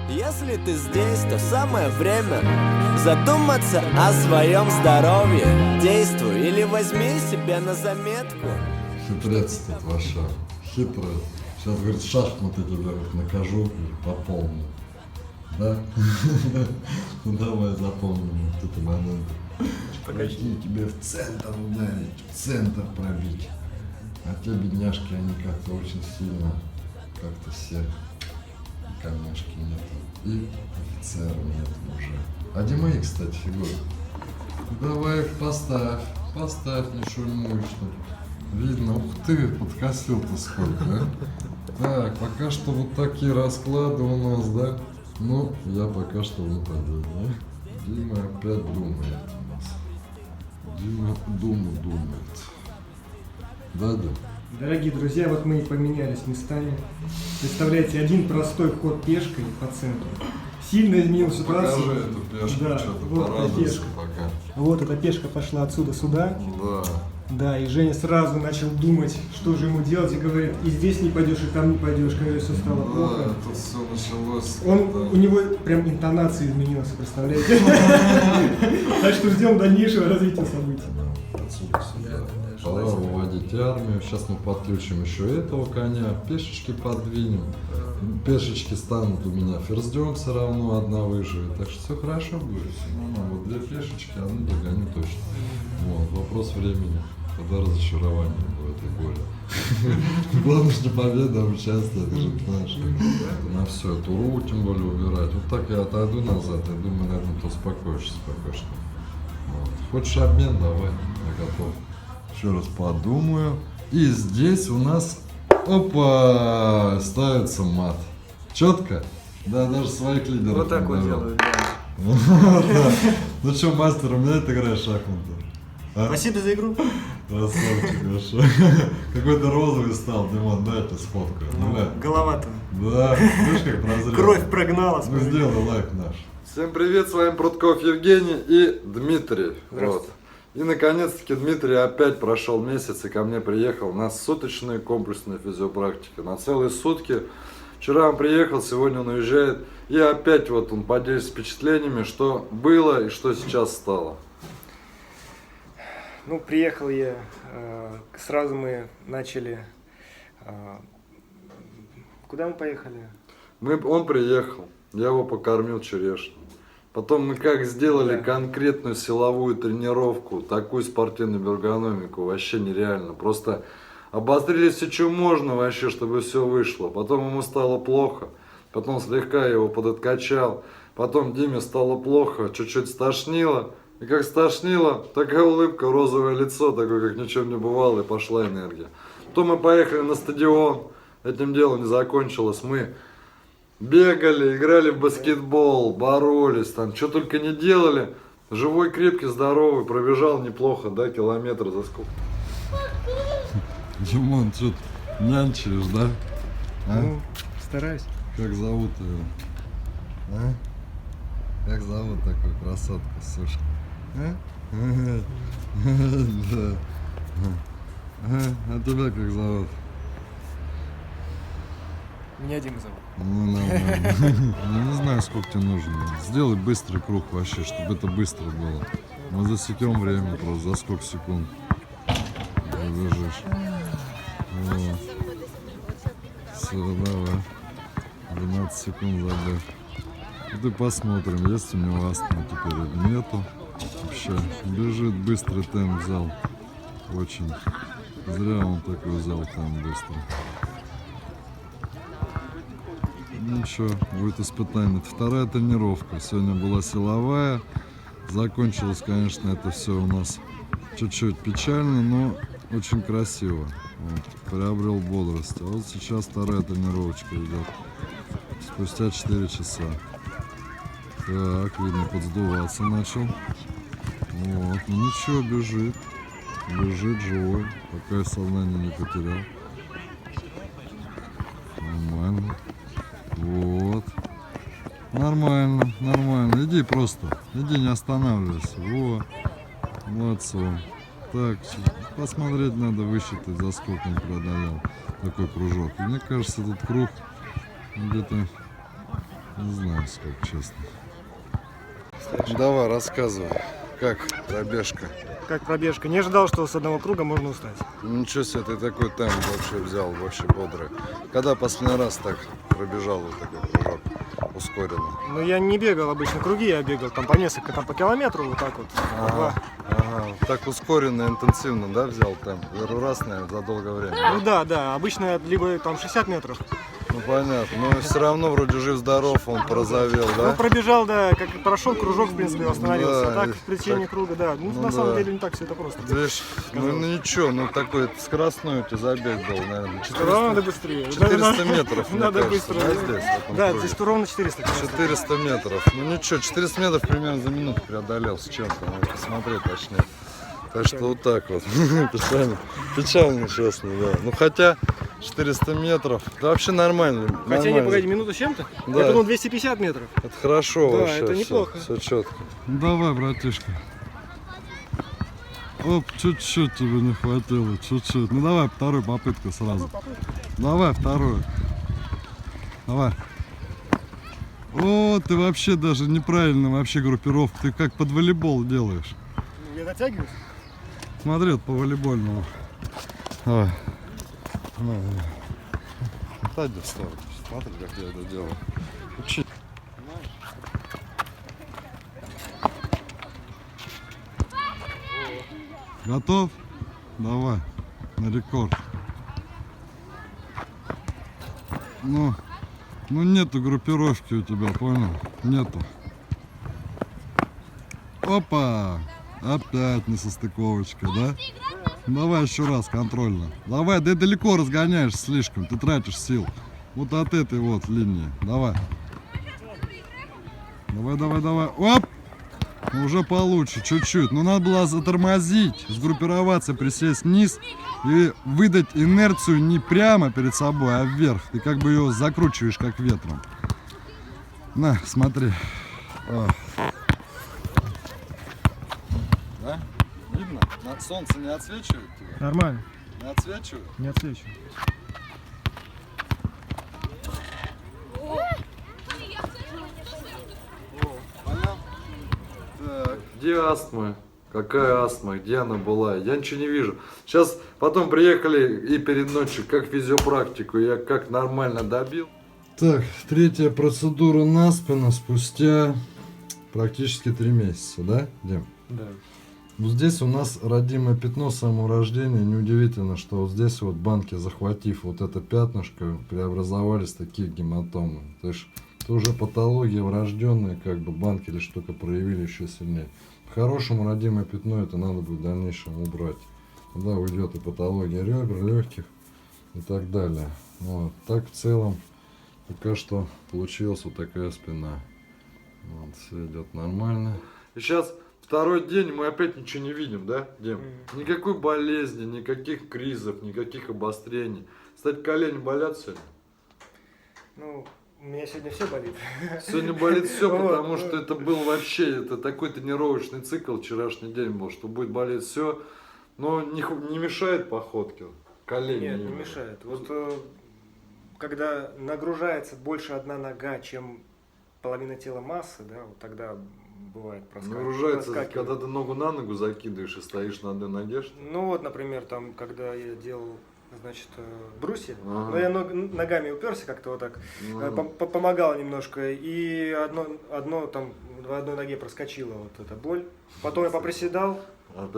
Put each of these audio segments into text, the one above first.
Если ты здесь, то самое время задуматься о своем здоровье. Действуй или возьми себе на заметку. Хитрец тут ваша, хитрый. Сейчас, говорит, шахматы тебя накажу по полной. Да? Ну давай запомним вот этот момент. Пойти тебе в центр ударить, в центр пробить. А те бедняжки, они как-то очень сильно, как-то все камняшки нету. И офицера нет уже. А где мои, кстати, фигуры? Давай их поставь, не шумуй, что видно. Ух ты, подкосил-то сколько, а? Так, пока что вот такие расклады у нас, да? Ну, я пока что в нападении. Дима опять думает у нас. Дима думает. Да, Дим? Дорогие друзья, вот мы и поменялись местами. Представляете, один простой ход пешкой по центру сильно изменил ситуацию. Покажи эту пешку, да, что-то вот порадуйся пешка. пока. Вот эта пешка пошла отсюда сюда. Да. Да, и Женя сразу начал думать, что же ему делать, и говорит, и здесь не пойдешь, и там не пойдешь, когда все стало плохо. Да, тут все началось. У него прям интонация изменилась, представляете? Так что ждем дальнейшего развития событий. Отсюда сюда. Пора выводить армию. Сейчас мы подключим еще этого коня, пешечки подвинем. Пешечки станут у меня ферзем, все равно одна выживет. Так что все хорошо будет. Ну, вот две пешечки, одну догоню точно. Вот, вопрос времени. Когда разочарование будет и горе. Главное, что победа, участие, это же знаешь. На все, эту руку тем более убирать. Вот так я отойду назад, я думаю, наверное, ты успокоишься пока что. Вот. Хочешь обмен, давай, я готов. Еще раз подумаю. И здесь у нас, опа, ставится мат. Четко? Да, даже своих лидеров. Вот так вот делают, да. Ну что, мастер, у меня ты играешь в шахматы? Спасибо за игру. Красавчик, хорошо. Какой-то розовый стал, Димон, дай я тебе сфоткаю. Голова-то. Да, видишь, как прозрел. Кровь прогнала. Ну сделай лайк наш. Всем привет, с вами Прудков Евгений и Дмитрий. Вот. И наконец-таки Дмитрий опять прошел месяц и ко мне приехал на суточную комплексную физиопрактику. На целые сутки. Вчера он приехал, сегодня он уезжает. И опять вот он поделится впечатлениями, что было и что сейчас стало. Ну, приехал я, сразу мы начали... Куда мы поехали? Он приехал, я его покормил черешней. Потом мы как сделали конкретную силовую тренировку, такую спортивную эргономику, вообще нереально. Просто обострили все, что можно вообще, чтобы все вышло. Потом ему стало плохо, потом слегка его подоткачал. Потом Диме стало плохо, чуть-чуть стошнило. И как стошнило, такая улыбка, розовое лицо, такое, как ничего не бывало, и пошла энергия. Потом мы поехали на стадион, этим делом не закончилось. Мы бегали, играли в баскетбол, боролись, там, что только не делали. Живой, крепкий, здоровый, пробежал неплохо, да, километр за сколько. Димон, что ты нянчишь, да? А? Ну, стараюсь. Как зовут ее? А? Как зовут такую красотку, слушай? А? Да. А тебя как зовут? Меня Дима зовут. Ну, нормально. Я не знаю, сколько тебе нужно. Сделай быстрый круг вообще, чтобы это быстро было. Мы засекем время просто, за сколько секунд бежишь. Вот. Все, давай. 12 секунд забавь. И посмотрим, есть у него астма теперь или нету. Вообще, бежит, быстрый темп взял. Очень. Зря он такой взял темп быстро. Ничего, будет испытание. Это вторая тренировка. Сегодня была силовая. Закончилось, конечно, это все у нас чуть-чуть печально, но очень красиво. Вот, приобрел бодрость. А вот сейчас вторая тренировочка идет. Спустя 4 часа. Так, видно, подсдуваться начал. Вот, ну ничего, бежит. Бежит живой, пока я сознание не потерял. Нормально. Вот. Нормально, нормально. Иди просто. Иди, не останавливайся. Во. Молодцом. Так, посмотреть надо, высчитать, за сколько он преодолел такой кружок. И мне кажется, этот круг где-то Не знаю, как честно. Давай, рассказывай, как пробежка? Как пробежка. Не ожидал, что с одного круга можно устать. Ничего себе, ты такой темп вообще взял, вообще бодрый. Когда последний раз так пробежал вот такой кружок ускоренно? Но я не бегал обычно круги, я бегал там по несколько, там по километру, вот так вот. Ага, так ускоренно, интенсивно, да, взял темп? Первый раз, наверное, за долгое время. Ну да, обычно либо там 60 метров. Ну понятно, но все равно вроде жив-здоров, он порозовел, Ну, да? пробежал, да, как прошел кружок, в принципе, остановился. Да, А так, и в течение так, круга, да. Ну, ну на самом да. деле, не так все это просто. Видишь, ну ничего, ну такой скоростной у тебя забег был, наверное, Равно надо быстрее. 400 метров, мне Надо кажется, быстро. да, здесь, в этом Да, круге? здесь ровно 400. 400 метров. Ну ничего, 400 метров примерно за минуту преодолел с чем-то, надо посмотреть точнее. Так что вот так вот. Печально, честно, да. Ну хотя 400 метров, да вообще нормально. Хотя не, нормально. погоди, минуту с чем-то? Да. Я думал 250 метров. Это хорошо Да, вообще. это неплохо. Все четко. Ну давай, братишка. Оп, чуть-чуть тебе не хватило, чуть-чуть. Ну давай, вторую попытку сразу. Давай, вторую. Давай. О, ты вообще даже неправильно вообще группировку. Ты как под волейбол делаешь. Я дотягиваюсь? Смотри, вот по волейбольному. Давай. Отойди в сторону. Смотри, как я это делаю. Учи. Готов? Давай. На рекорд. Ну нету группировки у тебя, понял? Нету. Опа! Опять несостыковочка, да? Давай еще раз, контрольно. Давай, ты далеко разгоняешься слишком, ты тратишь сил. Вот от этой вот линии. Давай. Давай. Оп! Ну, уже получше, чуть-чуть. Но надо было затормозить, сгруппироваться, присесть вниз и выдать инерцию не прямо перед собой, а вверх. Ты как бы ее закручиваешь, как ветром. На, смотри. О. Да? Видно? Солнце не отсвечивает тебя? Нормально. Не отсвечивает? Не отсвечиваю. Так, где астма? Какая астма? Где она была? Я ничего не вижу. Сейчас потом приехали и перед ночью, как физиопрактику, я как нормально добил. Так, третья процедура на спину спустя практически 3 месяца, да, Дим? Да. Вот здесь у нас родимое пятно с самого рождения. Неудивительно, что вот здесь вот банки, захватив вот это пятнышко, преобразовались такие гематомы. То есть это уже патология врожденная, как бы банки лишь только проявили еще сильнее. По-хорошему родимое пятно это надо будет в дальнейшем убрать. Тогда уйдет и патология ребер, легких и так далее. Вот. Так в целом пока что получилась вот такая спина. Вот, все идет нормально. И сейчас второй день мы опять ничего не видим, да, Дим? Никакой болезни, никаких кризов, никаких обострений. Кстати, колени болят сегодня? Ну, у меня сегодня все болит. Сегодня болит все, Вот, потому что это был вообще, это такой тренировочный цикл вчерашний день был, что будет болеть все, но не мешает походке. Колени. Нет, не мешает. Вот когда нагружается больше одна нога, чем половина тела массы, да, вот тогда бывает Нагружается, когда ты ногу на ногу закидываешь и стоишь на одной ноге. Ну вот, например, там, когда я делал, значит, брусья, Ага. но я ногами уперся как-то вот так, помогал немножко, и одно там в одной ноге проскочила вот эта боль. Потом я поприседал.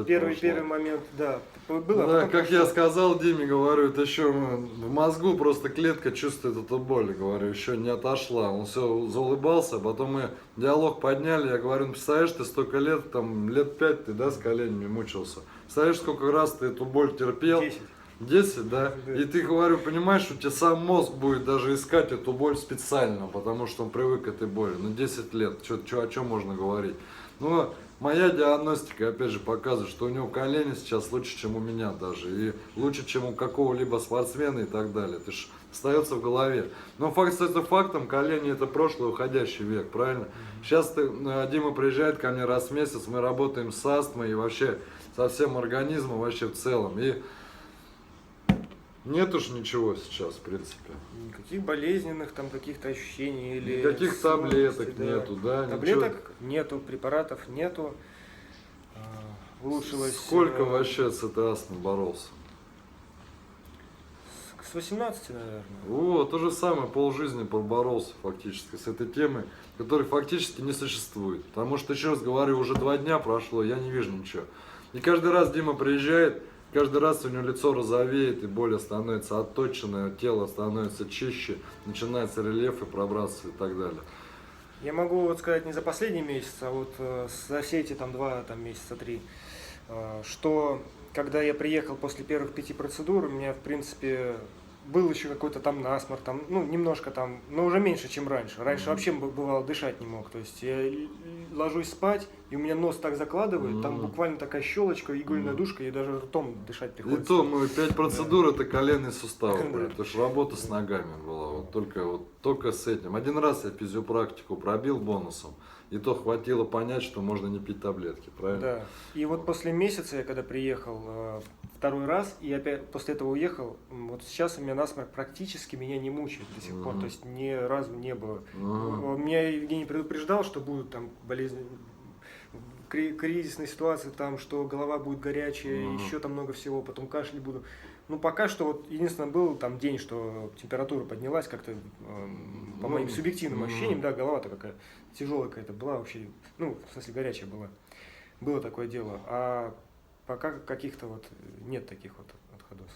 Первый момент, да, было. Да, как я сказал Диме, говорю, это еще в мозгу просто клетка чувствует эту боль, говорю, еще не отошла. Он все заулыбался, потом мы диалог подняли, я говорю, ну, представляешь, ты столько лет, там, лет 5 ты, да, с коленями мучился. Представляешь, сколько раз ты эту боль терпел? 10. 10, да? И ты, говорю, понимаешь, у тебя сам мозг будет даже искать эту боль специально, потому что он привык к этой боли. Ну, 10 лет, о чем можно говорить? Ну, моя диагностика, опять же, показывает, что у него колени сейчас лучше, чем у меня даже. И лучше, чем у какого-либо спортсмена и так далее. Это ж остается в голове. Но факт остается фактом, колени это прошлый уходящий век, правильно? Сейчас Дима приезжает ко мне раз в месяц, мы работаем с астмой и вообще со всем организмом вообще в целом. И Нет уж ничего сейчас, в принципе. Никаких болезненных там каких-то ощущений или... Никаких таблеток да. нету, да? Таблеток нету, препаратов нету. Улучшилось... Сколько вообще с этой астмой боролся? С 18, наверное. Вот, то же самое, полжизни поборолся фактически с этой темой, которой фактически не существует. Потому что, еще раз говорю, уже 2 дня прошло, я не вижу ничего. И каждый раз Дима приезжает, каждый раз у него лицо розовеет, и боль становится отточенное, тело становится чище, начинается рельефы пробраться и так далее. Я могу вот сказать не за последний месяц, а вот за все эти там 2 месяца, 3, что когда я приехал после первых 5 процедур, у меня в принципе был еще какой-то там насморк, там, ну, немножко там, но уже меньше, чем раньше. Раньше вообще бывало дышать не мог. То есть я ложусь спать, и у меня нос так закладывает, там буквально такая щелочка, игольная душка, и даже ртом дышать приходится. И то мы 5 процедур, это коленные суставы были. Это ж работа с ногами была, только с этим. Один раз я физиопрактику пробил бонусом, и то хватило понять, что можно не пить таблетки, правильно? Да. И вот после месяца я когда приехал 2-й раз, и опять после этого уехал, вот сейчас у меня насморк практически меня не мучает до сих пор, то есть ни разу не было. Меня Евгений предупреждал, что будут там болезни, кризисные ситуации, там, что голова будет горячая, еще там много всего, потом кашель буду. Ну, пока что, вот, единственное, был там день, что температура поднялась как-то, по моим субъективным ощущениям, да, голова-то какая тяжелая какая-то была вообще, ну, в смысле, горячая была. Было такое дело, а пока каких-то вот нет таких вот отходов.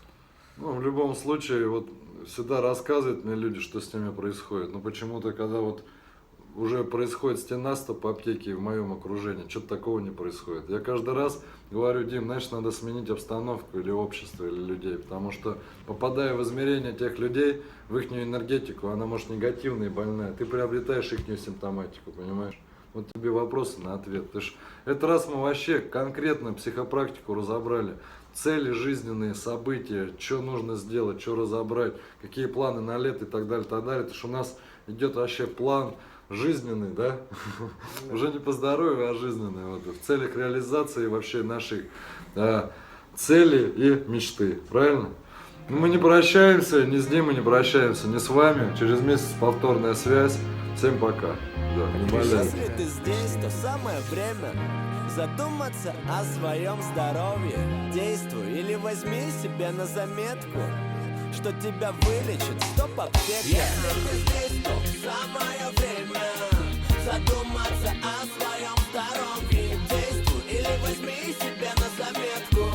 Ну, в любом случае, вот всегда рассказывают мне люди, что с ними происходит. Но почему-то, когда вот уже происходит стенастоп по аптеке в моем окружении, что-то такого не происходит. Я каждый раз говорю: Дим, знаешь, надо сменить обстановку или общество, или людей, потому что, попадая в измерение тех людей, в их энергетику, она может негативная и больная, ты приобретаешь их симптоматику, понимаешь? Вот тебе вопросы на ответ. Этот раз мы вообще конкретно психопрактику разобрали. Цели жизненные, события, что нужно сделать, что разобрать, какие планы на лето и так далее, так далее. Это ж у нас идет вообще план жизненный, да? Уже не по здоровью, а жизненный. Вот, в целях реализации вообще наших целей и мечты. Правильно? Но мы не прощаемся, ни с Димой не прощаемся, ни с вами. Через месяц повторная связь. Всем пока. Да, не болеем. Если ты здесь, то самое время задуматься о своем здоровье. Действуй или возьми себе на заметку, что тебя вылечит стоп-аптека. Если ты здесь, то самое время задуматься о своем здоровье. Действуй или возьми себе на заметку,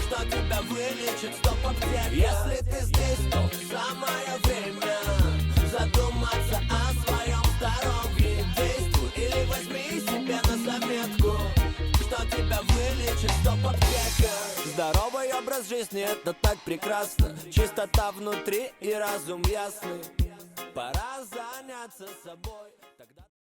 что тебя вылечит стоп-аптека. Если ты здесь, то самое время задуматься о своем здоровье. Действуй или возьми себе на заметку, что тебя вылечит стоп-аптека. Здоровый образ жизни — это так прекрасно. Чистота внутри и разум ясный. Пора заняться собой.